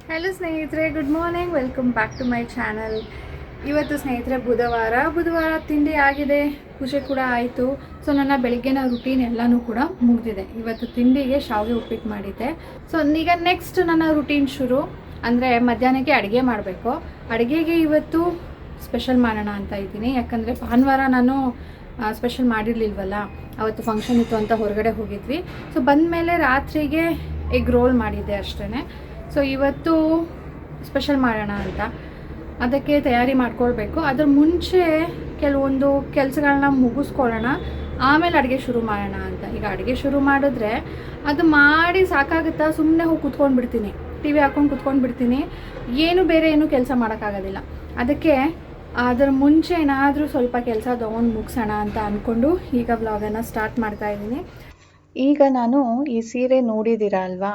Hello ಸ್ನೇಹಿತರೆ, good morning. Welcome back to my channel. ಇವತ್ತು ಸ್ನೇಹಿತರೆ ಬುಧವಾರ ತಿಂಡಿ ಆಗಿದೆ, ಪೂಜೆ ಕೂಡ ಆಯಿತು. ಸೊ ನನ್ನ ಬೆಳಗ್ಗಿನ ರುಟೀನ್ ಎಲ್ಲನೂ ಕೂಡ ಮುಗಿದಿದೆ. ಇವತ್ತು ತಿಂಡಿಗೆ ಶಾವಿಗೆ ಉಪ್ಪಿಟ್ಟು ಮಾಡಿದ್ದೆ. ಸೊ ಈಗ ನೆಕ್ಸ್ಟ್ ನನ್ನ ರುಟೀನ್ ಶುರು ಅಂದರೆ ಮಧ್ಯಾಹ್ನಕ್ಕೆ ಅಡುಗೆ ಮಾಡಬೇಕು. ಅಡುಗೆಗೆ ಇವತ್ತು ಸ್ಪೆಷಲ್ ಮಾಡೋಣ ಅಂತ ಇದ್ದೀನಿ. ಯಾಕಂದರೆ ಭಾನುವಾರ ನಾನು ಸ್ಪೆಷಲ್ ಮಾಡಿರಲಿಲ್ವಲ್ಲ, ಅವತ್ತು ಫಂಕ್ಷನ್ ಇತ್ತು ಅಂತ ಹೊರಗಡೆ ಹೋಗಿದ್ವಿ. ಸೊ ಬಂದಮೇಲೆ ರಾತ್ರಿಗೆ ಎಗ್ ರೋಲ್ ಮಾಡಿದ್ದೆ ಅಷ್ಟೇ. ಸೊ ಇವತ್ತು ಸ್ಪೆಷಲ್ ಮಾಡೋಣ ಅಂತ ಅದಕ್ಕೆ ತಯಾರಿ ಮಾಡ್ಕೊಳ್ಬೇಕು. ಅದ್ರ ಮುಂಚೆ ಕೆಲವೊಂದು ಕೆಲಸಗಳನ್ನ ಮುಗಿಸ್ಕೊಳ್ಳೋಣ, ಆಮೇಲೆ ಅಡುಗೆ ಶುರು ಮಾಡೋಣ ಅಂತ. ಈಗ ಅಡುಗೆ ಶುರು ಮಾಡಿದ್ರೆ ಅದು ಮಾಡಿ ಸಾಕಾಗುತ್ತಾ, ಸುಮ್ಮನೆ ಹೋಗಿ ಕುತ್ಕೊಂಡು ಬಿಡ್ತೀನಿ, ಟಿ ವಿ ಹಾಕ್ಕೊಂಡು ಕುತ್ಕೊಂಡು ಬಿಡ್ತೀನಿ, ಬೇರೆ ಏನು ಕೆಲಸ ಮಾಡೋಕ್ಕಾಗೋದಿಲ್ಲ. ಅದಕ್ಕೆ ಅದರ ಮುಂಚೆ ಏನಾದರೂ ಸ್ವಲ್ಪ ಕೆಲಸ ತೊಗೊಂಡು ಮುಗಿಸೋಣ ಅಂತ ಅಂದ್ಕೊಂಡು ಈಗ ವ್ಲಾಗನ್ನು ಸ್ಟಾರ್ಟ್ ಮಾಡ್ತಾ ಇದ್ದೀನಿ. ಈಗ ನಾನು ಈ ಸೀರೆ ನೋಡಿದ್ದೀರಾ ಅಲ್ವಾ,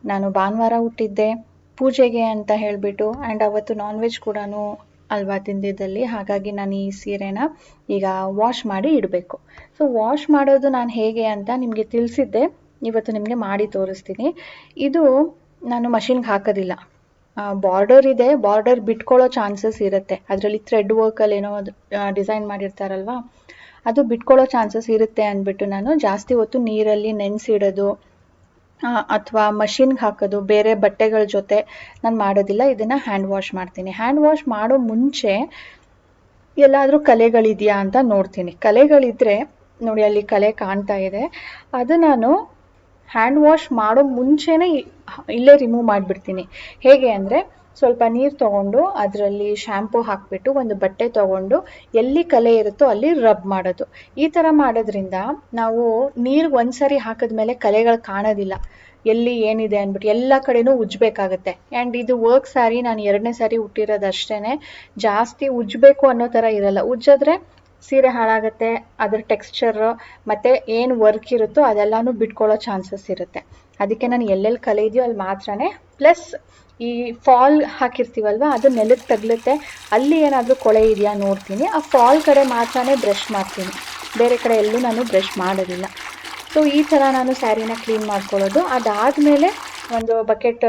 ನಾನು ಭಾನುವಾರ ಹುಟ್ಟಿದ್ದೆ ಪೂಜೆಗೆ ಅಂತ ಹೇಳಿಬಿಟ್ಟು, ಆ್ಯಂಡ್ ಅವತ್ತು ನಾನ್ ವೆಜ್ ಕೂಡ ಅಲ್ವಾ ತಿಂದಿದ್ದಲ್ಲಿ. ಹಾಗಾಗಿ ನಾನು ಈ ಸೀರೆನ ಈಗ ವಾಶ್ ಮಾಡಿ ಇಡಬೇಕು. ಸೊ ವಾಶ್ ಮಾಡೋದು ನಾನು ಹೇಗೆ ಅಂತ ನಿಮಗೆ ತಿಳಿಸಿದ್ದೆ, ಇವತ್ತು ನಿಮಗೆ ಮಾಡಿ ತೋರಿಸ್ತೀನಿ. ಇದು ನಾನು ಮಷಿನ್ಗೆ ಹಾಕೋದಿಲ್ಲ, ಬಾರ್ಡರ್ ಇದೆ, ಬಾರ್ಡರ್ ಬಿಟ್ಕೊಳ್ಳೋ ಚಾನ್ಸಸ್ ಇರುತ್ತೆ. ಅದರಲ್ಲಿ ಥ್ರೆಡ್ ವರ್ಕಲ್ಲಿ ಏನೋ ಡಿಸೈನ್ ಮಾಡಿರ್ತಾರಲ್ವ, ಅದು ಬಿಟ್ಕೊಳ್ಳೋ ಚಾನ್ಸಸ್ ಇರುತ್ತೆ ಅಂದ್ಬಿಟ್ಟು ನಾನು ಜಾಸ್ತಿ ಹೊತ್ತು ನೀರಲ್ಲಿ ನೆನೆಸಿಡೋದು ಅಥವಾ ಮಷಿನ್ಗೆ ಹಾಕೋದು ಬೇರೆ ಬಟ್ಟೆಗಳ ಜೊತೆ ನಾನು ಮಾಡೋದಿಲ್ಲ. ಇದನ್ನು ಹ್ಯಾಂಡ್ ವಾಶ್ ಮಾಡ್ತೀನಿ. ಹ್ಯಾಂಡ್ ವಾಶ್ ಮಾಡೋ ಮುಂಚೆ ಎಲ್ಲಾದರೂ ಕಲೆಗಳಿದೆಯಾ ಅಂತ ನೋಡ್ತೀನಿ. ಕಲೆಗಳಿದ್ದರೆ ನೋಡಿ, ಅಲ್ಲಿ ಕಲೆ ಕಾಣ್ತಾ ಇದೆ, ಅದು ನಾನು ಹ್ಯಾಂಡ್ ವಾಶ್ ಮಾಡೋ ಮುಂಚೆನೇ ಇಲ್ಲೇ ರಿಮೂವ್ ಮಾಡಿಬಿಡ್ತೀನಿ. ಹೇಗೆ ಅಂದರೆ, ಸ್ವಲ್ಪ ನೀರು ತೊಗೊಂಡು ಅದರಲ್ಲಿ ಶ್ಯಾಂಪು ಹಾಕಿಬಿಟ್ಟು ಒಂದು ಬಟ್ಟೆ ತೊಗೊಂಡು ಎಲ್ಲಿ ಕಲೆ ಇರುತ್ತೋ ಅಲ್ಲಿ ರಬ್ ಮಾಡೋದು. ಈ ಥರ ಮಾಡೋದ್ರಿಂದ ನಾವು ನೀರು ಒಂದ್ಸರಿ ಹಾಕಿದ್ಮೇಲೆ ಕಲೆಗಳು ಕಾಣೋದಿಲ್ಲ, ಎಲ್ಲಿ ಏನಿದೆ ಅಂದ್ಬಿಟ್ಟು ಎಲ್ಲ ಕಡೆನೂ ಉಜ್ಜಬೇಕಾಗತ್ತೆ. ಆ್ಯಂಡ್ ಇದು ವರ್ಕ್ ಸ್ಯಾರಿ, ನಾನು 2ನೇ ಸಾರಿ ಹುಟ್ಟಿರೋದಷ್ಟೇ, ಜಾಸ್ತಿ ಉಜ್ಜಬೇಕು ಅನ್ನೋ ಥರ ಇರಲ್ಲ. ಉಜ್ಜಿದ್ರೆ ಸೀರೆ ಹಾಳಾಗುತ್ತೆ, ಅದ್ರ ಟೆಕ್ಸ್ಚರ್ ಮತ್ತು ಏನು ವರ್ಕ್ ಇರುತ್ತೋ ಅದೆಲ್ಲನೂ ಬಿಟ್ಕೊಳ್ಳೋ ಚಾನ್ಸಸ್ ಇರುತ್ತೆ. ಅದಕ್ಕೆ ನಾನು ಎಲ್ಲೆಲ್ಲಿ ಕಲೆ ಇದೆಯೋ ಅಲ್ಲಿ ಮಾತ್ರನೇ, ಪ್ಲಸ್ ಈ ಫಾಲ್ ಹಾಕಿರ್ತೀವಲ್ವ ಅದು ನೆಲಕ್ಕೆ ತಗಲುತ್ತೆ, ಅಲ್ಲಿ ಏನಾದರೂ ಕೊಳೆ ಇದೆಯಾ ನೋಡ್ತೀನಿ. ಆ ಫಾಲ್ ಕಡೆ ಮಾತ್ರನೇ ಬ್ರಷ್ ಮಾಡ್ತೀನಿ, ಬೇರೆ ಕಡೆ ಎಲ್ಲೂ ನಾನು ಬ್ರಷ್ ಮಾಡೋದಿಲ್ಲ. ಸೊ ಈ ಥರ ನಾನು ಸ್ಯಾರಿನ ಕ್ಲೀನ್ ಮಾಡ್ಕೊಳ್ಳೋದು. ಅದಾದಮೇಲೆ ಒಂದು ಬಕೆಟ್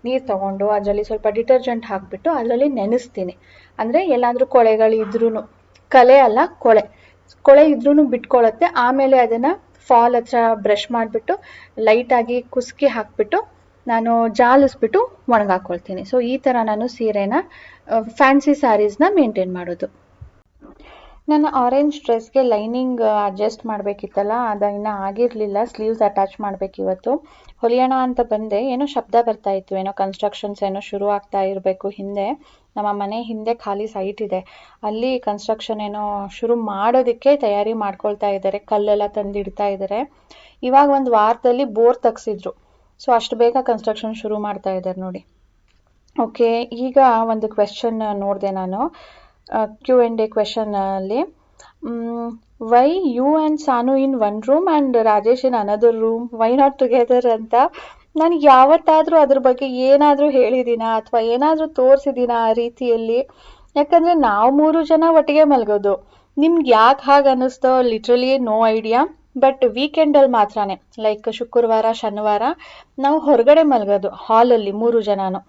ನೀರು ತೊಗೊಂಡು ಅದರಲ್ಲಿ ಸ್ವಲ್ಪ ಡಿಟರ್ಜೆಂಟ್ ಹಾಕಿಬಿಟ್ಟು ಅದರಲ್ಲಿ ನೆನೆಸ್ತೀನಿ. ಅಂದರೆ ಎಲ್ಲಾದರೂ ಕೊಳೆಗಳಿದ್ರೂ, ಕಲೆ ಅಲ್ಲ ಕೊಳೆ ಇದ್ರೂ ಬಿಟ್ಕೊಳ್ಳುತ್ತೆ. ಆಮೇಲೆ ಅದನ್ನು ಫಾಲ್ ಹತ್ರ ಬ್ರಷ್ ಮಾಡಿಬಿಟ್ಟು ಲೈಟಾಗಿ ಕುಸ್ಕಿ ಹಾಕಿಬಿಟ್ಟು ನಾನು ಜಾಲಿಸ್ಬಿಟ್ಟು ಒಣಗಾಕೊಳ್ತೀನಿ. ಸೊ ಈ ಥರ ನಾನು ಸೀರೆನ, ಫ್ಯಾನ್ಸಿ ಸ್ಯಾರೀಸ್ನ ಮೇಂಟೈನ್ ಮಾಡೋದು. ನನ್ನ ಆರೆಂಜ್ ಡ್ರೆಸ್ಗೆ ಲೈನಿಂಗ್ ಅಡ್ಜಸ್ಟ್ ಮಾಡಬೇಕಿತ್ತಲ್ಲ, ಅದು ಇನ್ನೂ ಆಗಿರಲಿಲ್ಲ. Sleeves attach ಮಾಡಬೇಕಿವತ್ತು. ಹೊಲಿಯೋಣ ಅಂತ ಬಂದೆ, ಏನೋ ಶಬ್ದ ಬರ್ತಾಯಿತ್ತು, ಏನೋ ಕನ್ಸ್ಟ್ರಕ್ಷನ್ಸ್ ಏನೋ ಶುರು ಆಗ್ತಾ ಇರಬೇಕು ಹಿಂದೆ. ನಮ್ಮ ಮನೆ ಹಿಂದೆ ಖಾಲಿ ಸೈಟ್ ಇದೆ, ಅಲ್ಲಿ ಕನ್ಸ್ಟ್ರಕ್ಷನ್ ಏನೋ ಶುರು ಮಾಡೋದಕ್ಕೆ ತಯಾರಿ ಮಾಡ್ಕೊಳ್ತಾ ಇದ್ದಾರೆ, ಕಲ್ಲೆಲ್ಲ ತಂದಿಡ್ತಾ ಇದ್ದಾರೆ. ಇವಾಗ ಒಂದು ವಾರದಲ್ಲಿ ಬೋರ್ ತೆಗ್ಸಿದ್ರು, ಸೊ ಅಷ್ಟು ಬೇಗ ಕನ್ಸ್ಟ್ರಕ್ಷನ್ ಶುರು ಮಾಡ್ತಾ ಇದ್ದಾರೆ ನೋಡಿ. ಓಕೆ, ಈಗ ಒಂದು ಕ್ವೆಶನ್ ನೋಡಿದೆ ನಾನು, Q&A ಕ್ವೆಶನ್ ಅಲ್ಲಿ, why you and Sanu in one room and Rajesh in another room, why not together ಅಂತ. ನಾನು ಯಾವತ್ತಾದರೂ ಅದ್ರ ಬಗ್ಗೆ ಏನಾದರೂ ಹೇಳಿದ್ದೀನಾ ಅಥವಾ ಏನಾದರೂ ತೋರಿಸಿದ್ದೀನಾ ಆ ರೀತಿಯಲ್ಲಿ? ಯಾಕಂದರೆ ನಾವು 3 ಜನ ಒಟ್ಟಿಗೆ ಮಲಗೋದು. ನಿಮ್ಗೆ ಯಾಕೆ ಹಾಗೆ ಅನ್ನಿಸ್ತೋ ಲಿಟ್ರಲಿ ನೋ ಐಡಿಯಾ. ಬಟ್ ವೀಕೆಂಡಲ್ಲಿ ಮಾತ್ರನೇ, ಲೈಕ್ ಶುಕ್ರವಾರ ಶನಿವಾರ ನಾವು ಹೊರಗಡೆ ಮಲಗೋದು ಹಾಲಲ್ಲಿ 3 ಜನನು.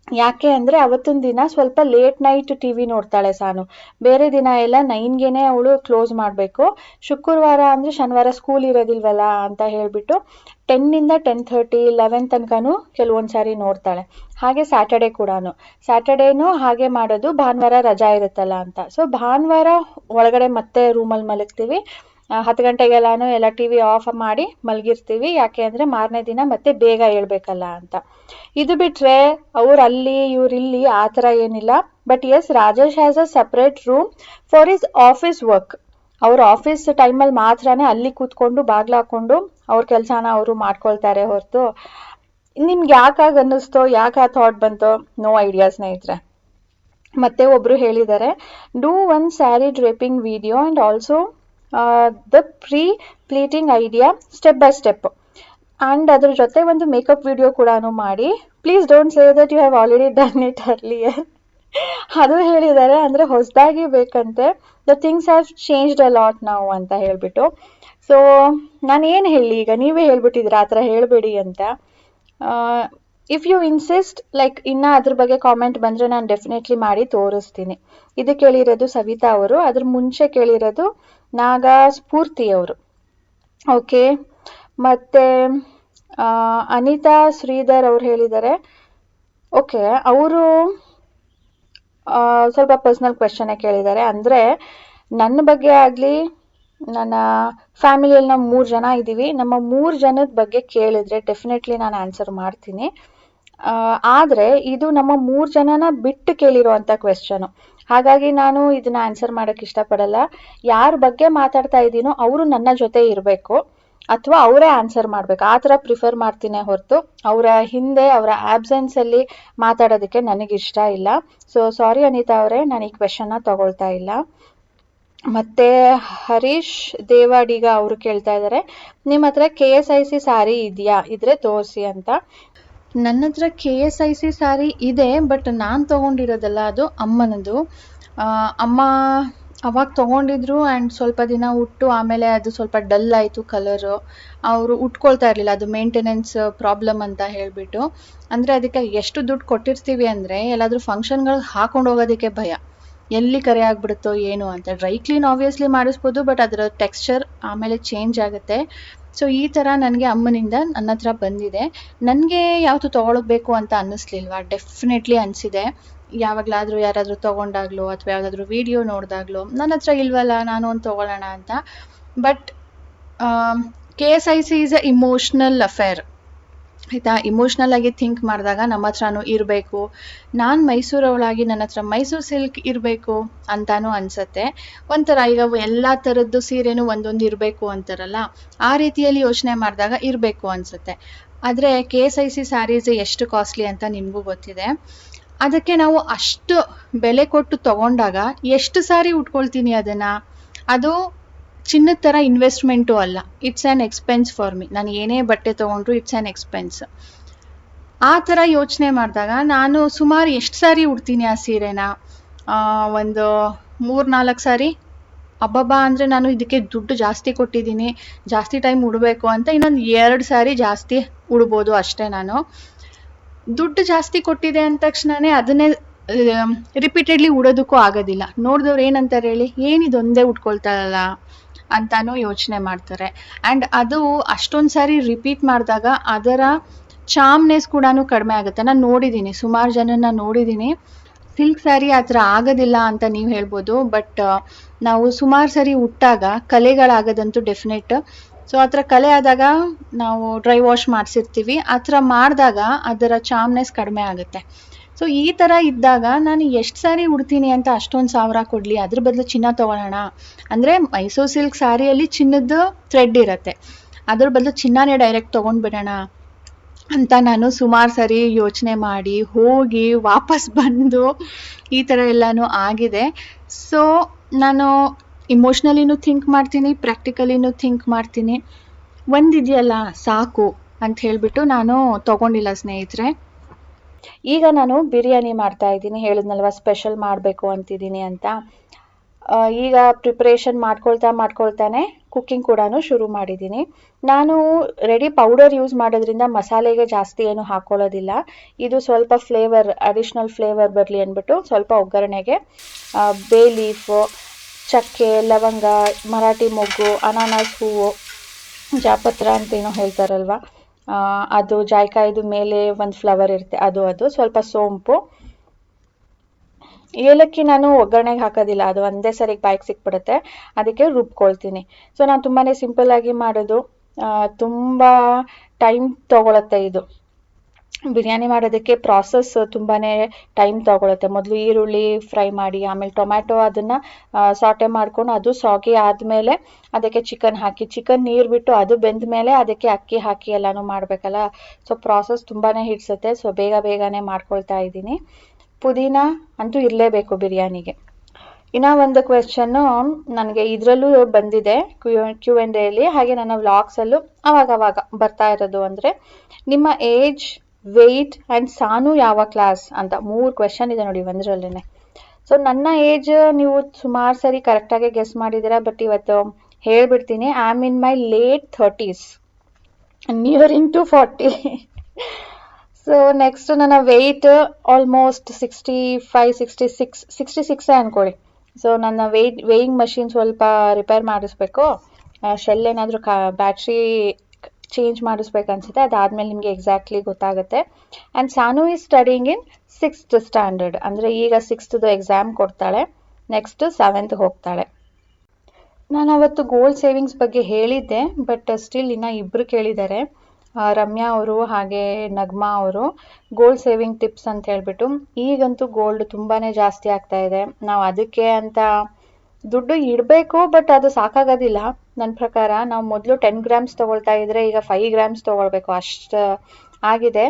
ಯಾಕೆ ಅಂದರೆ ಅವತ್ತಿನ ದಿನ ಸ್ವಲ್ಪ ಲೇಟ್ ನೈಟ್ ಟಿ ವಿ ನೋಡ್ತಾಳೆ ಸಾನು. ಬೇರೆ ದಿನ ಎಲ್ಲ 9ಗೆ ಅವಳು ಕ್ಲೋಸ್ ಮಾಡಬೇಕು. ಶುಕ್ರವಾರ ಅಂದರೆ ಶನಿವಾರ ಸ್ಕೂಲ್ ಇರೋದಿಲ್ವಲ್ಲ ಅಂತ ಹೇಳಿಬಿಟ್ಟು 10ಇಂದ 10:30 11 ತನಕನೂ ಕೆಲವೊಂದು ಸಾರಿ ನೋಡ್ತಾಳೆ. ಹಾಗೆ ಸ್ಯಾಟರ್ಡೇ ಕೂಡ, ಸ್ಯಾಟರ್ಡೇನೂ ಹಾಗೆ ಮಾಡೋದು, ಭಾನುವಾರ ರಜಾ ಇರುತ್ತಲ್ಲ ಅಂತ. ಸೊ ಭಾನುವಾರ ಒಳಗಡೆ ಮತ್ತೆ ರೂಮಲ್ಲಿ ಮಲಗ್ತೀವಿ. 10 ಗಂಟೆಗೆಲ್ಲಾನು ಎಲ್ಲ ಟಿ ವಿ ಆಫ್ ಮಾಡಿ ಮಲಗಿರ್ತೀವಿ. ಯಾಕೆ ಅಂದರೆ ಮಾರನೇ ದಿನ ಮತ್ತೆ ಬೇಗ ಹೇಳ್ಬೇಕಲ್ಲ ಅಂತ. ಇದು ಬಿಟ್ಟರೆ ಅವ್ರು ಅಲ್ಲಿ ಇವ್ರಿಲ್ಲಿ ಆ ಥರ ಏನಿಲ್ಲ. But yes, Rajesh has a separate room for his office work. ಅವ್ರ ಆಫೀಸ್ ಟೈಮಲ್ಲಿ ಮಾತ್ರನೇ ಅಲ್ಲಿ ಕೂತ್ಕೊಂಡು ಬಾಗ್ಲು ಹಾಕ್ಕೊಂಡು ಅವ್ರ ಕೆಲಸನ ಅವರು ಮಾಡ್ಕೊಳ್ತಾರೆ ಹೊರತು. ನಿಮ್ಗೆ ಯಾಕಾಗ ಅನ್ನಿಸ್ತೋ, ಯಾಕೆ ಆ ಥಾಟ್ ಬಂತೋ, ನೋ ಐಡಿಯಾ ಸ್ನೇಹಿತರೆ. ಮತ್ತೆ ಒಬ್ಬರು ಹೇಳಿದ್ದಾರೆ, do one sari draping video and also the pleating idea step by step, and ಅದ್ರ ಜೊತೆ ಒಂದು ಮೇಕಪ್ ವಿಡಿಯೋ ಕೂಡ ಮಾಡಿ. Please don't say that you have already done it earlier. ಅದು ಹೇಳಿದ್ದಾರೆ, ಅಂದರೆ ಹೊಸದಾಗಿ ಬೇಕಂತೆ. The things have changed a lot ನಾವು ಅಂತ ಹೇಳಿಬಿಟ್ಟು. ಸೊ ನಾನು ಏನು ಹೇಳಿ, ಈಗ ನೀವೇ ಹೇಳ್ಬಿಟ್ಟಿದ್ದೀರಾ ಆ ಥರ ಹೇಳಬೇಡಿ ಅಂತ. ಇಫ್ ಯು ಇನ್ಸಿಸ್ಟ್ ಲೈಕ್ ಇನ್ನ ಅದ್ರ ಬಗ್ಗೆ ಕಾಮೆಂಟ್ ಬಂದರೆ ನಾನು ಡೆಫಿನೆಟ್ಲಿ ಮಾಡಿ ತೋರಿಸ್ತೀನಿ. ಇದು ಕೇಳಿರೋದು ಸವಿತಾ ಅವರು, ಅದ್ರ ಮುಂಚೆ ಕೇಳಿರೋದು ನಾಗಾ ಸ್ಫೂರ್ತಿ ಅವರು. ಓಕೆ, ಮತ್ತು ಅನಿತಾ ಶ್ರೀಧರ್ ಅವ್ರು ಹೇಳಿದ್ದಾರೆ. ಓಕೆ, ಅವರು ಸ್ವಲ್ಪ ಪರ್ಸ್ನಲ್ ಕ್ವೆಶನ್ನೇ ಕೇಳಿದ್ದಾರೆ. ಅಂದರೆ ನನ್ನ ಬಗ್ಗೆ ಆಗಲಿ, ನನ್ನ ಫ್ಯಾಮಿಲಿಯಲ್ಲಿ ನಾವು 3 ಜನ ಇದ್ದೀವಿ, ನಮ್ಮ 3 ಜನದ ಬಗ್ಗೆ ಕೇಳಿದ್ರೆ ಡೆಫಿನೆಟ್ಲಿ ನಾನು ಆನ್ಸರ್ ಮಾಡ್ತೀನಿ. ಆದರೆ ಇದು ನಮ್ಮ 3 ಜನನ ಬಿಟ್ಟು ಕೇಳಿರೋವಂಥ ಕ್ವೆಶನು, ಹಾಗಾಗಿ ನಾನು ಇದನ್ನ ಆನ್ಸರ್ ಮಾಡೋಕ್ಕೆ ಇಷ್ಟಪಡಲ್ಲ. ಯಾರ ಬಗ್ಗೆ ಮಾತಾಡ್ತಾ ಇದ್ದೀನೋ ಅವರು ನನ್ನ ಜೊತೆ ಇರಬೇಕು ಅಥವಾ ಅವರೇ ಆನ್ಸರ್ ಮಾಡಬೇಕು, ಆ ಥರ ಪ್ರಿಫರ್ ಮಾಡ್ತೀನಿ ಹೊರತು ಅವರ ಹಿಂದೆ ಅವರ ಆಬ್ಸೆನ್ಸಲ್ಲಿ ಮಾತಾಡೋದಕ್ಕೆ ನನಗಿಷ್ಟ ಇಲ್ಲ. ಸೊ ಸಾರಿ ಅನಿತಾ ಅವರೇ, ನಾನು ಈ ಕ್ವೆಶನ್ನ ತಗೊಳ್ತಾ ಇಲ್ಲ. ಮತ್ತು ಹರೀಶ್ ದೇವಾಡಿಗ ಅವರು ಕೇಳ್ತಾ ಇದ್ದಾರೆ, ನಿಮ್ಮ ಹತ್ರ KSIC ಸಾರಿ ಇದೆಯಾ, ಇದ್ರೆ ತೋರಿಸಿ ಅಂತ. ನನ್ನ ಹತ್ರ KSIC ಸಾರಿ ಇದೆ, ಬಟ್ ನಾನು ತೊಗೊಂಡಿರೋದಲ್ಲ, ಅದು ಅಮ್ಮನದು. ಅಮ್ಮ ಅವಾಗ ತೊಗೊಂಡಿದ್ರು ಆ್ಯಂಡ್ ಸ್ವಲ್ಪ ದಿನ ಉಟ್ಟು ಆಮೇಲೆ ಅದು ಸ್ವಲ್ಪ ಡಲ್ ಆಯಿತು ಕಲರು. ಅವರು ಉಟ್ಕೊಳ್ತಾ ಇರಲಿಲ್ಲ, ಅದು ಮೇಂಟೆನೆನ್ಸ್ ಪ್ರಾಬ್ಲಮ್ ಅಂತ ಹೇಳಿಬಿಟ್ಟು. ಅಂದರೆ ಅದಕ್ಕೆ ಎಷ್ಟು ದುಡ್ಡು ಕೊಟ್ಟಿರ್ತೀವಿ ಅಂದರೆ ಎಲ್ಲಾದರೂ ಫಂಕ್ಷನ್ಗಳಿಗೆ ಹಾಕೊಂಡು ಹೋಗೋದಕ್ಕೆ ಭಯ, ಎಲ್ಲಿ ಕರೆ ಆಗಿಬಿಡುತ್ತೋ ಏನು ಅಂತ. ಡ್ರೈ ಕ್ಲೀನ್ ಆಬ್ವಿಯಸ್ಲಿ ಮಾಡಿಸ್ಬೋದು, ಬಟ್ ಅದರ ಟೆಕ್ಸ್ಚರ್ ಆಮೇಲೆ ಚೇಂಜ್ ಆಗುತ್ತೆ. ಸೊ ಈ ಥರ ನನಗೆ ಅಮ್ಮನಿಂದ ನನ್ನ ಹತ್ರ ಬಂದಿದೆ. ನನಗೆ ಯಾವತ್ತೂ ತೊಗೊಳ್ಬೇಕು ಅಂತ ಅನ್ನಿಸ್ಲಿಲ್ವಾ? ಡೆಫಿನೆಟ್ಲಿ ಅನಿಸಿದೆ. ಯಾವಾಗಲಾದರೂ ಯಾರಾದರೂ ತೊಗೊಂಡಾಗ್ಲೋ ಅಥವಾ ಯಾವುದಾದ್ರೂ ವಿಡಿಯೋ ನೋಡಿದಾಗ್ಲೋ ನನ್ನ ಹತ್ರ ಇಲ್ವಲ್ಲ, ನಾನು ಒಂದು ತೊಗೊಳ್ಳೋಣ ಅಂತ. But KSIC is a emotional affair, ಆಯಿತಾ? ಇಮೋಷ್ನಲ್ ಆಗಿ ಥಿಂಕ್ ಮಾಡಿದಾಗ ನಮ್ಮ ಹತ್ರನೂ ಇರಬೇಕು. ನಾನು ಮೈಸೂರವಳಾಗಿ ನನ್ನ ಹತ್ರ ಮೈಸೂರು ಸಿಲ್ಕ್ ಇರಬೇಕು ಅಂತಾನೂ ಅನಿಸುತ್ತೆ. ಒಂಥರ ಈಗ ಎಲ್ಲ ಥರದ್ದು ಸೀರೆನೂ ಒಂದೊಂದು ಇರಬೇಕು ಅಂತಾರಲ್ಲ, ಆ ರೀತಿಯಲ್ಲಿ ಯೋಚನೆ ಮಾಡಿದಾಗ ಇರಬೇಕು ಅನಿಸುತ್ತೆ. ಆದರೆ KSIC ಸ್ಯಾರೀಸ್ ಎಷ್ಟು ಕಾಸ್ಟ್ಲಿ ಅಂತ ನಿಮಗೂ ಗೊತ್ತಿದೆ. ಅದಕ್ಕೆ ನಾವು ಅಷ್ಟು ಬೆಲೆ ಕೊಟ್ಟು ತೊಗೊಂಡಾಗ ಎಷ್ಟು ಸಾರಿ ಉಟ್ಕೊಳ್ತೀನಿ ಅದನ್ನು? ಅದು ಚಿನ್ನದ ಥರ ಇನ್ವೆಸ್ಟ್ಮೆಂಟು ಅಲ್ಲ, it's an expense for me. ನಾನು ಏನೇ ಬಟ್ಟೆ ತೊಗೊಂಡ್ರು ಇಟ್ಸ್ ಆ್ಯನ್ ಎಕ್ಸ್ಪೆನ್ಸ್. ಆ ಥರ ಯೋಚನೆ ಮಾಡಿದಾಗ ನಾನು ಸುಮಾರು ಎಷ್ಟು ಸಾರಿ ಉಡ್ತೀನಿ ಆ ಸೀರೆನ? ಒಂದು 3-4 ಸಾರಿ. ಅಬ್ಬಬ್ಬಾ ಅಂದರೆ ನಾನು ಇದಕ್ಕೆ ದುಡ್ಡು ಜಾಸ್ತಿ ಕೊಟ್ಟಿದ್ದೀನಿ, ಜಾಸ್ತಿ ಟೈಮ್ ಉಡಬೇಕು ಅಂತ ಇನ್ನೊಂದು 2 ಸಾರಿ ಜಾಸ್ತಿ ಉಡ್ಬೋದು ಅಷ್ಟೇ. ನಾನು ದುಡ್ಡು ಜಾಸ್ತಿ ಕೊಟ್ಟಿದೆ ಅಂದ ತಕ್ಷಣವೇ ಅದನ್ನೇ ರಿಪೀಟೆಡ್ಲಿ ಉಡೋದಕ್ಕೂ ಆಗೋದಿಲ್ಲ. ನೋಡಿದವ್ರು ಏನಂತಾರೆ ಹೇಳಿ, ಏನಿದೊಂದೇ ಉಟ್ಕೊಳ್ತಾರಲ್ಲ ಅಂತಾನೂ ಯೋಚನೆ ಮಾಡ್ತಾರೆ. ಆ್ಯಂಡ್ ಅದು ಅಷ್ಟೊಂದು ಸಾರಿ ರಿಪೀಟ್ ಮಾಡಿದಾಗ ಅದರ ಚಾಮ್ನೆಸ್ ಕೂಡ ಕಡಿಮೆ ಆಗುತ್ತೆ. ನಾನು ನೋಡಿದ್ದೀನಿ, ಸುಮಾರು ಜನನ ನೋಡಿದ್ದೀನಿ. ಸಿಲ್ಕ್ ಸ್ಯಾರಿ ಆ ಥರ ಆಗೋದಿಲ್ಲ ಅಂತ ನೀವು ಹೇಳ್ಬೋದು, ಬಟ್ ನಾವು ಸುಮಾರು ಸರಿ ಉಟ್ಟಾಗ ಕಲೆಗಳಾಗೋದಂತೂ ಡೆಫಿನೆಟ್. ಸೊ ಆ ಥರ ಕಲೆ ಆದಾಗ ನಾವು ಡ್ರೈ ವಾಶ್ ಮಾಡಿಸಿರ್ತೀವಿ, ಆ ಥರ ಮಾಡಿದಾಗ ಅದರ ಚಾಮ್ನೆಸ್ ಕಡಿಮೆ ಆಗುತ್ತೆ. ಸೊ ಈ ಥರ ಇದ್ದಾಗ ನಾನು ಎಷ್ಟು ಸಾರಿ ಉಡ್ತೀನಿ ಅಂತ ಅಷ್ಟೊಂದು ಸಾವಿರ ಕೊಡಲಿ, ಅದ್ರ ಬದಲು ಚಿನ್ನ ತೊಗೊಳ್ಳೋಣ ಅಂದರೆ ಮೈಸೂರು ಸಿಲ್ಕ್ ಸ್ಯಾರಿಯಲ್ಲಿ ಚಿನ್ನದ ಥ್ರೆಡ್ ಇರುತ್ತೆ, ಅದ್ರ ಬದಲು ಚಿನ್ನನೇ ಡೈರೆಕ್ಟ್ ತೊಗೊಂಡ್ಬಿಡೋಣ ಅಂತ ನಾನು ಸುಮಾರು ಸರಿ ಯೋಚನೆ ಮಾಡಿ ಹೋಗಿ ವಾಪಸ್ ಬಂದು ಈ ಥರ ಎಲ್ಲನೂ ಆಗಿದೆ. ಸೊ ನಾನು ಇಮೋಷ್ನಲಿನೂ ಥಿಂಕ್ ಮಾಡ್ತೀನಿ, ಪ್ರಾಕ್ಟಿಕಲಿನೂ ಥಿಂಕ್ ಮಾಡ್ತೀನಿ. ಒಂದಿದೆಯಲ್ಲ ಸಾಕು ಅಂತ ಹೇಳಿಬಿಟ್ಟು ನಾನು ತೊಗೊಂಡಿಲ್ಲ ಸ್ನೇಹಿತರೆ. ಈಗ ನಾನು ಬಿರಿಯಾನಿ ಮಾಡ್ತಾ ಇದ್ದೀನಿ, ಹೇಳಿದ್ನಲ್ವ ಸ್ಪೆಷಲ್ ಮಾಡಬೇಕು ಅಂತಿದ್ದೀನಿ ಅಂತ. ಈಗ ಪ್ರಿಪ್ರೇಷನ್ ಮಾಡ್ಕೊಳ್ತಾನೆ ಕುಕ್ಕಿಂಗ್ ಕೂಡ ಶುರು ಮಾಡಿದ್ದೀನಿ. ನಾನು ರೆಡಿ ಪೌಡರ್ ಯೂಸ್ ಮಾಡೋದ್ರಿಂದ ಮಸಾಲೆಗೆ ಜಾಸ್ತಿ ಏನು ಹಾಕ್ಕೊಳ್ಳೋದಿಲ್ಲ. ಇದು ಸ್ವಲ್ಪ ಫ್ಲೇವರ್, ಅಡಿಷ್ನಲ್ ಫ್ಲೇವರ್ ಬರಲಿ ಅಂದ್ಬಿಟ್ಟು ಸ್ವಲ್ಪ ಒಗ್ಗರಣೆಗೆ ಬೇ ಲೀಫು, ಚಕ್ಕೆ, ಲವಂಗ, ಮರಾಠಿ ಮೊಗ್ಗು, ಅನಾನಸ್ ಹೂವು, ಜಾಪತ್ರ ಅಂತೇನೋ ಹೇಳ್ತಾರಲ್ವ ಅದು, ಜಾಯ್ಕಾಯಿದು ಮೇಲೆ ಒಂದು ಫ್ಲವರ್ ಇರುತ್ತೆ ಅದು, ಸ್ವಲ್ಪ ಸೋಂಪು, ಏಲಕ್ಕಿ ನಾನು ಒಗ್ಗರಣೆಗೆ ಹಾಕೋದಿಲ್ಲ, ಅದು ಒಂದೇ ಸರಿಗೆ ಬಾಯಿಗೆ ಸಿಕ್ಬಿಡುತ್ತೆ, ಅದಕ್ಕೆ ರುಬ್ಕೊಳ್ತೀನಿ. ಸೊ ನಾನು ತುಂಬಾ ಸಿಂಪಲ್ಲಾಗಿ ಮಾಡೋದು, ತುಂಬ ಟೈಮ್ ತೊಗೊಳುತ್ತೆ ಇದು. ಬಿರಿಯಾನಿ ಮಾಡೋದಕ್ಕೆ ಪ್ರಾಸೆಸ್ ತುಂಬಾ ಟೈಮ್ ತೊಗೊಳುತ್ತೆ. ಮೊದಲು ಈರುಳ್ಳಿ ಫ್ರೈ ಮಾಡಿ, ಆಮೇಲೆ ಟೊಮ್ಯಾಟೊ ಅದನ್ನು ಸಾಟೆ ಮಾಡ್ಕೊಂಡು ಅದು ಸಾಗಿ ಆದಮೇಲೆ ಅದಕ್ಕೆ ಚಿಕನ್ ಹಾಕಿ, ಚಿಕನ್ ನೀರು ಬಿಟ್ಟು ಅದು ಬೆಂದ ಮೇಲೆ ಅದಕ್ಕೆ ಅಕ್ಕಿ ಹಾಕಿ ಎಲ್ಲನೂ ಮಾಡಬೇಕಲ್ಲ. ಸೊ ಪ್ರಾಸೆಸ್ ತುಂಬಾ ಹಿಡಿಸುತ್ತೆ. ಸೊ ಬೇಗನೆ ಮಾಡ್ಕೊಳ್ತಾ ಇದ್ದೀನಿ. ಪುದೀನ ಅಂತೂ ಇರಲೇಬೇಕು ಬಿರಿಯಾನಿಗೆ. ಇನ್ನೂ ಒಂದು ಕ್ವೆಶನ್ನು ನನಗೆ ಇದರಲ್ಲೂ ಬಂದಿದೆ Q&Aಯಲ್ಲಿ, ಹಾಗೆ ನನ್ನ ವ್ಲಾಗ್ಸಲ್ಲೂ ಅವಾಗವಾಗ ಬರ್ತಾ ಇರೋದು ಅಂದರೆ ನಿಮ್ಮ ಏಜ್, ವೆಯ್ಟ್ ಆ್ಯಂಡ್ ಸಾನು ಯಾವ ಕ್ಲಾಸ್ ಅಂತ 3 ಕ್ವೆಶನ್ ಇದೆ ನೋಡಿ ಒಂದರಲ್ಲೇ. ಸೊ ನನ್ನ ಏಜ್ ನೀವು ಸುಮಾರು ಸರಿ ಕರೆಕ್ಟಾಗಿ ಗೆಸ್ ಮಾಡಿದ್ದೀರಾ, ಬಟ್ ಇವತ್ತು ಹೇಳ್ಬಿಡ್ತೀನಿ. I am in my late 30s, nearing to 40. So next ನನ್ನ ವೆಯ್ಟ್ ಆಲ್ಮೋಸ್ಟ್ 65 66 ಅನ್ಕೊಳ್ಳಿ. ಸೊ ನನ್ನ ವೇಯಿಂಗ್ ಮಷಿನ್ ಸ್ವಲ್ಪ ರಿಪೇರ್ ಮಾಡಿಸ್ಬೇಕು. ಶೆಲ್ ಏನಾದರೂ ಬ್ಯಾಟ್ರಿ ಚೇಂಜ್ ಮಾಡಿಸ್ಬೇಕನ್ಸುತ್ತೆ. ಅದಾದಮೇಲೆ ನಿಮಗೆ ಎಕ್ಸಾಕ್ಟ್ಲಿ ಗೊತ್ತಾಗುತ್ತೆ. And Sanu is studying in 6th standard. ಅಂದರೆ ಈಗ 6th ಎಕ್ಸಾಮ್ ಕೊಡ್ತಾಳೆ, ನೆಕ್ಸ್ಟ್ 7th ಹೋಗ್ತಾಳೆ. ನಾನು ಅವತ್ತು ಗೋಲ್ಡ್ ಸೇವಿಂಗ್ಸ್ ಬಗ್ಗೆ ಹೇಳಿದ್ದೆ, ಬಟ್ ಸ್ಟಿಲ್ ಇನ್ನು ಇಬ್ಬರು ಕೇಳಿದ್ದಾರೆ, ರಮ್ಯಾ ಅವರು ಹಾಗೆ ನಗ್ಮಾ ಅವರು, ಗೋಲ್ಡ್ ಸೇವಿಂಗ್ ಟಿಪ್ಸ್ ಅಂತ ಹೇಳ್ಬಿಟ್ಟು. ಈಗಂತೂ ಗೋಲ್ಡ್ ತುಂಬಾ ಜಾಸ್ತಿ ಆಗ್ತಾ ಇದೆ. ನಾವು ಅದಕ್ಕೆ ಅಂತ ದುಡ್ಡು ಇಡಬೇಕು, ಬಟ್ ಅದು ಸಾಕಾಗೋದಿಲ್ಲ ನನ್ನ ಪ್ರಕಾರ. ನಾವು ಮೊದಲು 10 ಗ್ರಾಮ್ಸ್ ತೊಗೊಳ್ತಾ ಇದ್ರೆ ಈಗ 5 ಗ್ರಾಮ್ಸ್ ತೊಗೊಳ್ಬೇಕು, ಅಷ್ಟು ಆಗಿದೆ.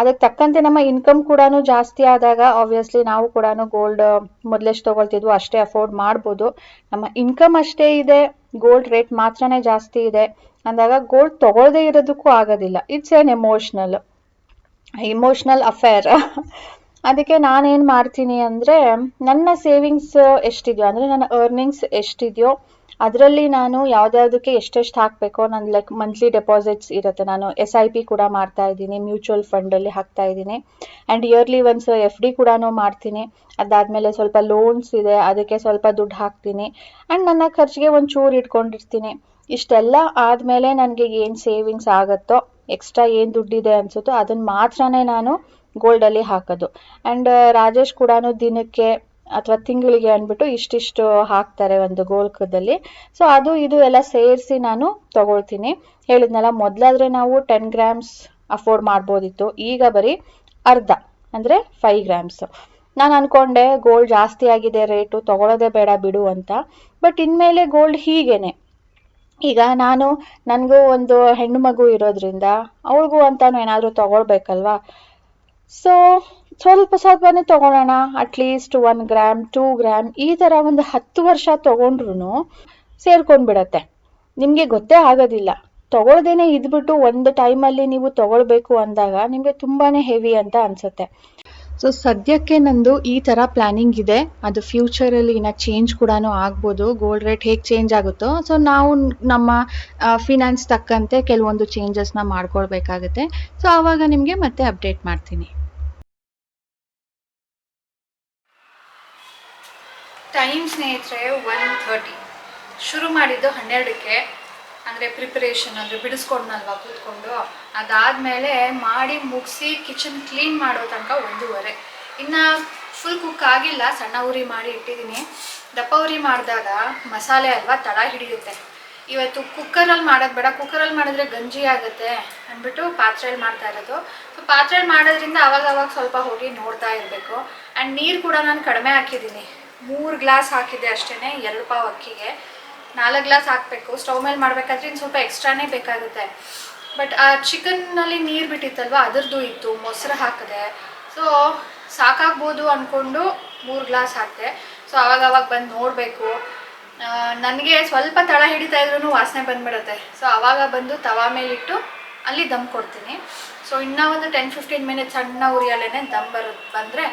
ಅದಕ್ಕೆ ತಕ್ಕಂತೆ ನಮ್ಮ ಇನ್ಕಮ್ ಕೂಡ ಜಾಸ್ತಿ ಆದಾಗ ಆಬ್ವಿಯಸ್ಲಿ ನಾವು ಕೂಡ ಗೋಲ್ಡ್ ಮೊದಲೆಷ್ಟು ತೊಗೊಳ್ತಿದ್ವು ಅಷ್ಟೇ ಅಫೋರ್ಡ್ ಮಾಡ್ಬೋದು. ನಮ್ಮ ಇನ್ಕಮ್ ಅಷ್ಟೇ ಇದೆ, ಗೋಲ್ಡ್ ರೇಟ್ ಮಾತ್ರನೇ ಜಾಸ್ತಿ ಇದೆ ಅಂದಾಗ ಗೋಲ್ಡ್ ತೊಗೊಳ್ಳದೇ ಇರೋದಕ್ಕೂ ಆಗೋದಿಲ್ಲ. It's an emotional affair. ಅದಕ್ಕೆ ನಾನೇನು ಮಾಡ್ತೀನಿ ಅಂದರೆ, ನನ್ನ ಸೇವಿಂಗ್ಸ್ ಎಷ್ಟಿದೆಯೋ ಅಂದರೆ ನನ್ನ ಅರ್ನಿಂಗ್ಸ್ ಎಷ್ಟಿದೆಯೋ ಅದರಲ್ಲಿ ನಾನು ಯಾವುದ್ಯಾವುದಕ್ಕೆ ಎಷ್ಟೆಷ್ಟು ಹಾಕಬೇಕೋ, ನನ್ನ ಲೈಕ್ ಮಂತ್ಲಿ ಡೆಪಾಸಿಟ್ಸ್ ಇರುತ್ತೆ, ನಾನು SIP ಕೂಡ ಮಾಡ್ತಾ ಇದ್ದೀನಿ, ಮ್ಯೂಚುವಲ್ ಫಂಡಲ್ಲಿ ಹಾಕ್ತಾ ಇದ್ದೀನಿ. ಆ್ಯಂಡ್ ಇಯರ್ಲಿ ಒನ್ಸ್ FD ಕೂಡ ಮಾಡ್ತೀನಿ. ಅದಾದಮೇಲೆ ಸ್ವಲ್ಪ ಲೋನ್ಸ್ ಇದೆ, ಅದಕ್ಕೆ ಸ್ವಲ್ಪ ದುಡ್ಡು ಹಾಕ್ತೀನಿ. ಆ್ಯಂಡ್ ನನ್ನ ಖರ್ಚಿಗೆ ಒಂದು ಚೂರು ಇಟ್ಕೊಂಡಿರ್ತೀನಿ. ಇಷ್ಟೆಲ್ಲ ಆದಮೇಲೆ ನನಗೆ ಏನು ಸೇವಿಂಗ್ಸ್ ಆಗುತ್ತೋ, ಎಕ್ಸ್ಟ್ರಾ ಏನು ದುಡ್ಡಿದೆ ಅನಿಸುತ್ತೋ ಅದನ್ನು ಮಾತ್ರನೇ ನಾನು ಗೋಲ್ಡಲ್ಲಿ ಹಾಕೋದು. ಆ್ಯಂಡ್ ರಾಜೇಶ್ ಕೂಡ ದಿನಕ್ಕೆ ಅಥವಾ ತಿಂಗಳಿಗೆ ಅಂದ್ಬಿಟ್ಟು ಇಷ್ಟಿಷ್ಟು ಹಾಕ್ತಾರೆ ಒಂದು ಗೋಲ್ಕದಲ್ಲಿ. ಸೊ ಅದು ಇದು ಎಲ್ಲ ಸೇರಿಸಿ ನಾನು ತಗೊಳ್ತೀನಿ. ಹೇಳಿದ್ನಲ್ಲ, ಮೊದಲಾದರೆ ನಾವು 10 ಗ್ರಾಮ್ಸ್ ಅಫೋರ್ಡ್ ಮಾಡ್ಬೋದಿತ್ತು, ಈಗ ಬರೀ ಅರ್ಧ ಅಂದರೆ 5 ಗ್ರಾಮ್ಸ್. ನಾನು ಅಂದ್ಕೊಂಡೆ ಗೋಲ್ಡ್ ಜಾಸ್ತಿ ಆಗಿದೆ ರೇಟು, ತೊಗೊಳ್ಳೋದೇ ಬೇಡ ಬಿಡು ಅಂತ. ಬಟ್ ಇನ್ಮೇಲೆ ಗೋಲ್ಡ್ ಹೀಗೇನೆ. ಈಗ ನನಗೂ ಒಂದು ಹೆಣ್ಣು ಮಗು ಇರೋದ್ರಿಂದ ಅವಳಿಗೂ ಅಂತಾನು ಏನಾದರೂ ತೊಗೊಳ್ಬೇಕಲ್ವಾ. ಸೊ ಸ್ವಲ್ಪನೇ ತೊಗೊಳ್ಳೋಣ, ಅಟ್ಲೀಸ್ಟ್ 1 ಗ್ರಾಮ್ 2 ಗ್ರಾಮ್ ಈ ಥರ ಒಂದು 10 ವರ್ಷ ತೊಗೊಂಡ್ರು ಸೇರ್ಕೊಂಡ್ಬಿಡತ್ತೆ. ನಿಮಗೆ ಗೊತ್ತೇ ಆಗೋದಿಲ್ಲ. ತೊಗೊಳ್ದೇನೆ ಇದ್ಬಿಟ್ಟು ಒಂದು ಟೈಮಲ್ಲಿ ನೀವು ತೊಗೊಳ್ಬೇಕು ಅಂದಾಗ ನಿಮಗೆ ತುಂಬಾ ಹೆವಿ ಅಂತ ಅನಿಸುತ್ತೆ. ಸೊ ಸದ್ಯಕ್ಕೆ ನಂದು ಈ ಥರ ಪ್ಲ್ಯಾನಿಂಗ್ ಇದೆ. ಅದು ಫ್ಯೂಚರಲ್ಲಿ ಇನ್ನು ಚೇಂಜ್ ಕೂಡ ಆಗ್ಬೋದು, ಗೋಲ್ಡ್ ರೇಟ್ ಹೇಗೆ ಚೇಂಜ್ ಆಗುತ್ತೋ. ಸೊ ನಾವು ನಮ್ಮ ಫಿನಾನ್ಸ್ ತಕ್ಕಂತೆ ಕೆಲವೊಂದು ಚೇಂಜಸ್ನ ಮಾಡ್ಕೊಳ್ಬೇಕಾಗುತ್ತೆ. ಸೊ ಆವಾಗ ನಿಮಗೆ ಮತ್ತೆ ಅಪ್ಡೇಟ್ ಮಾಡ್ತೀನಿ. ಟೈಮ್ ಸ್ನೇಹಿತರೆ 1:30. ಶುರು ಮಾಡಿದ್ದು 12ಕ್ಕೆ, ಅಂದರೆ ಪ್ರಿಪರೇಷನ್ ಅಂದರೆ ಬಿಡಿಸ್ಕೊಂಡ್ನಲ್ವ ಕೂತ್ಕೊಂಡು. ಅದಾದಮೇಲೆ ಮಾಡಿ ಮುಗಿಸಿ ಕಿಚನ್ ಕ್ಲೀನ್ ಮಾಡೋ ತನಕ 1:30. ಇನ್ನು ಫುಲ್ ಕುಕ್ ಆಗಿಲ್ಲ, ಸಣ್ಣ ಉರಿ ಮಾಡಿ ಇಟ್ಟಿದ್ದೀನಿ. ದಪ್ಪ ಉರಿ ಮಾಡಿದಾಗ ಮಸಾಲೆ ಅಲ್ವಾ ತಡ ಹಿಡಿಯುತ್ತೆ. ಇವತ್ತು ಕುಕ್ಕರಲ್ಲಿ ಮಾಡೋದು ಬೇಡ, ಕುಕ್ಕರಲ್ಲಿ ಮಾಡಿದ್ರೆ ಗಂಜಿ ಆಗುತ್ತೆ ಅಂದ್ಬಿಟ್ಟು ಪಾತ್ರೆಯಲ್ಲಿ ಮಾಡ್ತಾ ಇರೋದು. ಸೊ ಪಾತ್ರೆಯಲ್ಲಿ ಮಾಡೋದ್ರಿಂದ ಅವಾಗ ಸ್ವಲ್ಪ ಹೋಗಿ ನೋಡ್ತಾ ಇರಬೇಕು. ಆ್ಯಂಡ್ ನೀರು ಕೂಡ ನಾನು ಕಡಿಮೆ ಹಾಕಿದ್ದೀನಿ, 3 ಗ್ಲಾಸ್ ಹಾಕಿದ್ದೆ ಅಷ್ಟೇ. 2 ಪಾವ್ ಅಕ್ಕಿಗೆ 4 ಗ್ಲಾಸ್ ಹಾಕಬೇಕು. ಸ್ಟವ್ ಮೇಲೆ ಮಾಡಬೇಕಾದ್ರೆ ಇನ್ನು ಸ್ವಲ್ಪ ಎಕ್ಸ್ಟ್ರಾನೇ ಬೇಕಾಗುತ್ತೆ. ಬಟ್ ಆ ಚಿಕನ್ನಲ್ಲಿ ನೀರು ಬಿಟ್ಟಿತ್ತಲ್ವ, ಅದರದ್ದು ಇತ್ತು, ಮೊಸರು ಹಾಕಿದೆ. ಸೊ ಸಾಕಾಗ್ಬೋದು ಅಂದ್ಕೊಂಡು 3 ಗ್ಲಾಸ್ ಹಾಕಿದೆ. ಸೊ ಅವಾಗ ಬಂದು ನೋಡಬೇಕು. ನನಗೆ ಸ್ವಲ್ಪ ತಳ ಹಿಡಿತಾ ಇದ್ರೂ ವಾಸನೆ ಬಂದುಬಿಡುತ್ತೆ. ಸೊ ಆವಾಗ ಬಂದು ತವಾ ಮೇಲಿಟ್ಟು ಅಲ್ಲಿ ದಮ್ ಕೊಡ್ತೀನಿ. ಸೊ ಇನ್ನೂ ಒಂದು 10-15 ಮಿನಿಟ್ಸ್ ಸಣ್ಣ ಉರಿಯಲ್ಲೇ ದಮ್ ಬಂದರೆ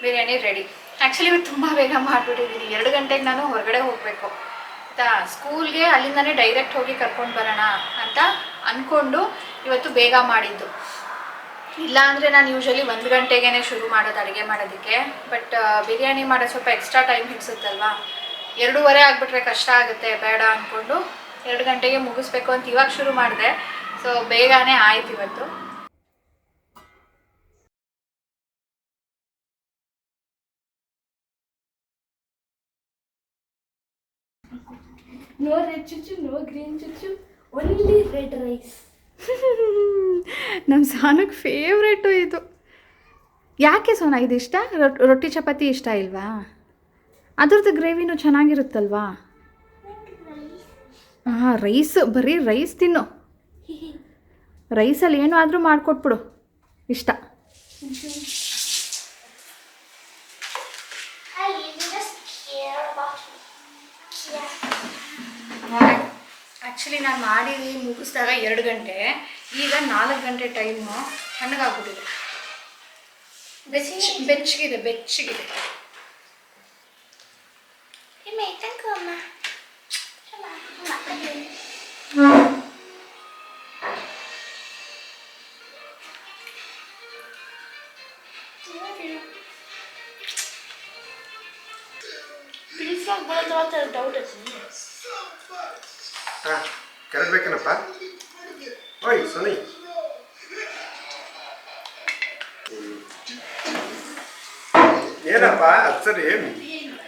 ಬಿರಿಯಾನಿ ರೆಡಿ. ಆ್ಯಕ್ಚುಲಿ ಇವತ್ತು ತುಂಬ ಬೇಗ ಮಾಡಿಬಿಟ್ಟಿದ್ದೀನಿ. 2 ಗಂಟೆಗೆ ನಾನು ಹೊರಗಡೆ ಹೋಗಬೇಕು ಆಯಿತಾ, ಸ್ಕೂಲ್ಗೆ. ಅಲ್ಲಿಂದನೇ ಡೈರೆಕ್ಟ್ ಹೋಗಿ ಕರ್ಕೊಂಡು ಬರೋಣ ಅಂತ ಅಂದ್ಕೊಂಡು ಇವತ್ತು ಬೇಗ ಮಾಡಿದ್ದು. ಇಲ್ಲ ಅಂದರೆ ನಾನು ಯೂಶ್ವಲಿ 1 ಗಂಟೆಗೇ ಶುರು ಮಾಡೋದು ಅಡುಗೆ ಮಾಡೋದಕ್ಕೆ. ಬಟ್ ಬಿರಿಯಾನಿ ಮಾಡೋದು ಸ್ವಲ್ಪ ಎಕ್ಸ್ಟ್ರಾ ಟೈಮ್ ಹಿಡಿಸುತ್ತಲ್ವ, 2:30 ಆಗಿಬಿಟ್ರೆ ಕಷ್ಟ ಆಗುತ್ತೆ, ಬೇಡ ಅಂದ್ಕೊಂಡು 2 ಗಂಟೆಗೆ ಮುಗಿಸ್ಬೇಕು ಅಂತ ಇವಾಗ ಶುರು ಮಾಡಿದೆ. ಸೊ ಬೇಗನೆ ಆಯ್ತು ಇವತ್ತು. No red chuchu, no green chuchu, only red rice. ನಮ್ಮ ಸಾನಕ್ಕೆ ಫೇವ್ರೇಟು ಇದು. ಯಾಕೆ ಸೋನಾ ಇದು ಇಷ್ಟ? ರೊಟ್ಟಿ ಚಪಾತಿ ಇಷ್ಟ ಇಲ್ವಾ? ಅದ್ರದ್ದು ಗ್ರೇವಿನೂ ಚೆನ್ನಾಗಿರುತ್ತಲ್ವಾ? ಹಾಂ, ರೈಸ್, ಬರೀ ರೈಸ್ ತಿನ್ನು. ರೈಸಲ್ಲಿ ಏನು ಆದರೂ ಮಾಡಿಕೊಟ್ಬಿಡು, ಇಷ್ಟ. ಆ್ಯಕ್ಚುಲಿ ನಾನು ಮಾಡಿ ಮುಗಿಸಿದಾಗ 2 ಗಂಟೆ, ಈಗ 4 ಗಂಟೆ ಟೈಮು. ತಣ್ಣಗಾಗ್ಬಿಟ್ಟಿದೆ, ಬೆಚ್ಚಗಿದೆ. ಪೀಸಾಗಿ ಬರೋದು ಅಂತ ಡೌಟ್ ಐತಿ. ಹಾಂ ಕರೆಕ್ಟ್ ಬೇಕೇನಪ್ಪ? ಓಯ್ ಸೋನಿ, ಏನಪ್ಪ ಅದು ಸರಿ,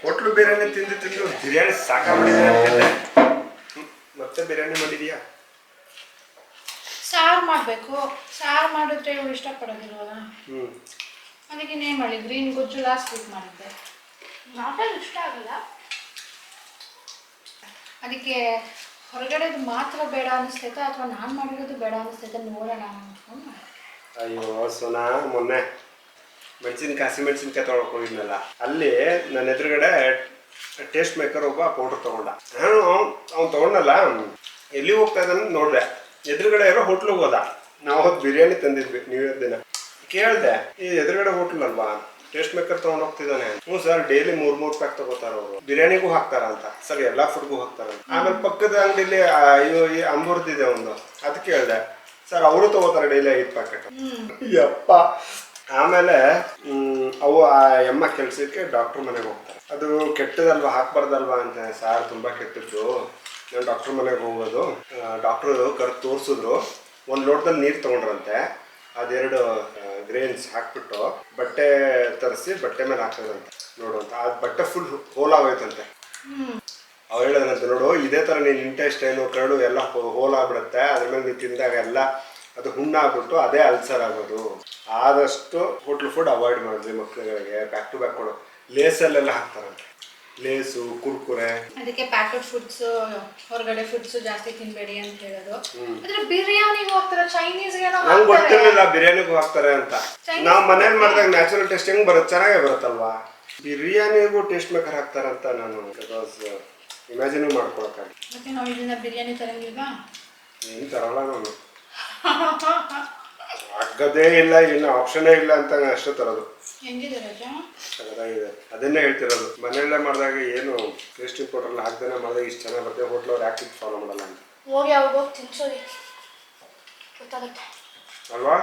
ಹೋಟ್ಲು ಬಿರಿಯಾನಿ ತಿಂದು ತಿಂದು ಬಿರಿಯಾನಿ ಸಾಕಾಗ್ಬಿಟ್ಟಿದೆ ಅಂತಿದ್ದೆ. ಮತ್ತೆ ಬಿರಿಯಾನಿ ಮಾಡಿದೀಯಾ? ಸಾರು ಮಾಡಬೇಕು. ಸಾರು ಮಾಡಿದ್ರೆ ಇವ್ರು ಇಷ್ಟಪಡೋದಿಲ್ವಲ್ಲ, ಹ್ಞೂ ಅದಕ್ಕೆ ಇನ್ನೇನು ಮಾಡಿ ಗ್ರೀನ್ ಗೊಜ್ಜು ಲಾಸ್ಟ್ ವೀಕ್ ಮಾಡಿದ್ದೆ. ನಾಟಲ್ಲಿ ಇಷ್ಟ ಆಗಲ್ಲ. ಅದಕ್ಕೆ ಹೊರಗಡೆದು ಮಾತ್ರ ಬೇಡ ಅನ್ನಿಸ್ತೈತೆ ಅಥವಾ ನಾನು ಮಾಡಿರೋದು ಬೇಡ ಅನ್ನಿಸ್ತೈತೆ ನೋಡೋಣ ಅಂದ್ಕೊಂಡು ಮಾಡಿದೆ. ಅಯ್ಯೋ ಸೋನಾ, ಮೊನ್ನೆ ಹಸಿಮೆಣಸಿನ್ಕಾಯಿ ತೊಗೊಳಕ್ ಹೋಗಿದ್ನಲ್ಲ, ಅಲ್ಲಿ ನನ್ನ ಎದುರುಗಡೆ ಟೇಸ್ಟ್ ಮೇಕರ್ ಒಬ್ಬ ಪೌಡ್ರ್ ತೊಗೊಂಡ. ನಾನು ಅವ್ನು ತೊಗೊಂಡಲ್ಲ, ಎಲ್ಲಿ ಹೋಗ್ತಾ ಇದ್ದಾನೆ ನೋಡಿದೆ, ಎದುರುಗಡೆ ಇರೋ ಹೋಟ್ಲಿಗೆ ಹೋದ. ನಾವು ಹೊತ್ತು ಬಿರಿಯಾನಿ ತಂದಿದ್ವಿ ನ್ಯೂ ಇಯರ್ ದಿನ. ಕೇಳಿದೆ, ಈ ಎದುರುಗಡೆ ಹೋಟ್ಲ್ ಅಲ್ವಾ, ಟೇಸ್ಟ್ ಮೇಕರ್ ತೊಗೊಂಡು ಹೋಗ್ತಿದ್ದಾನೆ. ಹ್ಞೂ ಸರ್, ಡೈಲಿ 3 ಪ್ಯಾಕ್ ತಗೋತಾರ ಅವರು, ಬಿರಿಯಾನಿಗೂ ಹಾಕ್ತಾರ ಅಂತ. ಸರ್ ಎಲ್ಲ ಫುಡ್ಗೂ ಹಾಕ್ತಾರ. ಆಮೇಲೆ ಪಕ್ಕದ ಅಂಗಡಿಲಿ ಈ ಅಂಬೂರ್ದಿದೆ ಒಂದು, ಅದು ಕೇಳಿದೆ. ಸರ್ ಅವರು ತಗೋತಾರೆ ಡೈಲಿ 5 ಪ್ಯಾಕೆಟ್. ಯಪ್ಪ. ಆಮೇಲೆ ಅವು ಆ ಎಮ್ಮ ಕೆಲ್ಸಕ್ಕೆ ಡಾಕ್ಟ್ರ್ ಮನೆಗೆ ಹೋಗ್ತಾರೆ. ಅದು ಕೆಟ್ಟದಲ್ವಾ, ಹಾಕ್ಬಾರ್ದಲ್ವಾ ಅಂತ. ಸಾರ್ ತುಂಬ ಕೆಟ್ಟದ್ದು, ನಾನು ಡಾಕ್ಟ್ರ್ ಮನೆಗೆ ಹೋಗೋದು. ಡಾಕ್ಟ್ರು ಕರೆದು ತೋರಿಸಿದ್ರು. ಒಂದು ಲೋಟದಲ್ಲಿ ನೀರು ತೊಗೊಂಡ್ರಂತೆ, ಅದೆರಡು ಗ್ರೇನ್ಸ್ ಹಾಕ್ಬಿಟ್ಟು ಬಟ್ಟೆ ತರಿಸಿ ಬಟ್ಟೆ ಮೇಲೆ ಹಾಕೋದಂತೆ. ನೋಡುವಂತ ಅದು ಬಟ್ಟೆ ಫುಲ್ ಹೋಲಾಗೋಯ್ತಂತೆ. ಅವ್ರು ಹೇಳೋದಂತೆ, ನೋಡು ಇದೇ ಥರ ನೀನು ಇಂಟೆಸ್ಟೈನು ಕರಡು ಎಲ್ಲ ಹೋಲಾಗ್ಬಿಡುತ್ತೆ, ಅದ್ರ ಮೇಲೆ ನೀವು ತಿಂದಾಗ ಎಲ್ಲ ಅದು ಹುಣ್ಣಾಗ್ಬಿಟ್ಟು ಅದೇ ಅಲ್ಸರ್ ಆಗೋದು. ಆದಷ್ಟು ಹೋಟ್ಲ್ ಫುಡ್ ಅವಾಯ್ಡ್ ಮಾಡಿದ್ವಿ ಮಕ್ಕಳುಗಳಿಗೆ. ಬ್ಯಾಕ್ ಟು ಬ್ಯಾಕ್ ಕೊಡು. ಲೇಸಲ್ಲೆಲ್ಲ ಹಾಕ್ತಾರಂತೆ, ಲೇಸು, ಕುರ್ಕುರೆ. ಅದಕ್ಕೆ ಪ್ಯಾಕೆಟ್ ಫುಡ್ಸ್, ಹೊರಗಡೆ ಫುಡ್ಸ್ ಜಾಸ್ತಿ ತಿನ್ಬೇಡಿ ಅಂತ ಹೇಳೋದು. ಆದ್ರೆ ಬಿರಿಯಾನಿಗೆ ಹೋಗ್ತಾರೆ, ಚೈನೀಸ್ಗೆ ನಂಗೆ ಗೊತ್ತಿರಲಿಲ್ಲ ಬಿರಿಯಾನಿಗೂ ಹಾಕ್ತಾರೆ ಅಂತ. ನಾವು ಮನೇಲಿ ಮಾಡಿದಾಗ ನ್ಯಾಚುರಲ್ ಟೇಸ್ಟ್ ಹೆಂಗ್ ಬರುತ್ತೆ, ಚೆನ್ನಾಗೇ ಬರುತ್ತಲ್ವಾ. ಬಿರಿಯಾನಿಗೂ ಟೇಸ್ಟ್ ಮೇಕರ್ ಹಾಕ್ತಾರಂತ ನಾನು ಬಿಕಾಸ್ ಇಮ್ಯಾಜಿನೂ ಮಾಡ್ಕೊಳಕ್ಕಾಗಿ. ಮತ್ತೆ ನಾವು ಇದನ್ನ ಬಿರಿಯಾನಿ ತರಂಗಿಲ್ವಾ? ಏನು ತರಲ್ಲ ನಾನು, ಆಗದೇ ಇಲ್ಲ, ಇನ್ನು ಆಪ್ಷನೇ ಇಲ್ಲ ಅಂತ ಅಷ್ಟೇ ತರೋದು. ಹೆಂಗಿದೆ ರಜಾ? ಚೆನ್ನಾಗಿದೆ. ಅದನ್ನೇ ಹೇಳ್ತಿರೋದು, ಮನೆಯಲ್ಲೇ ಮಾಡಿದಾಗ ಏನು ಟೇಸ್ಟಿಂಗ್ ಪೌಡರ್ ಹಾಕ್ದೇನೆ ಮಾಡಿದಾಗ ಇಷ್ಟು ಚೆನ್ನಾಗಿ ಬರ್ತದೆ. ಹೋಟ್ಲವ್ರು ಯಾಕೆ ಫಾಲೋ ಮಾಡಲ್ಲ ಅಂತ. ಹೋಗಿ ಅವಾಗ ಹೋಗಿ ತಿನ್ಸೋದಿ ಗೊತ್ತಾಗುತ್ತೆ ಅಲ್ವಾ?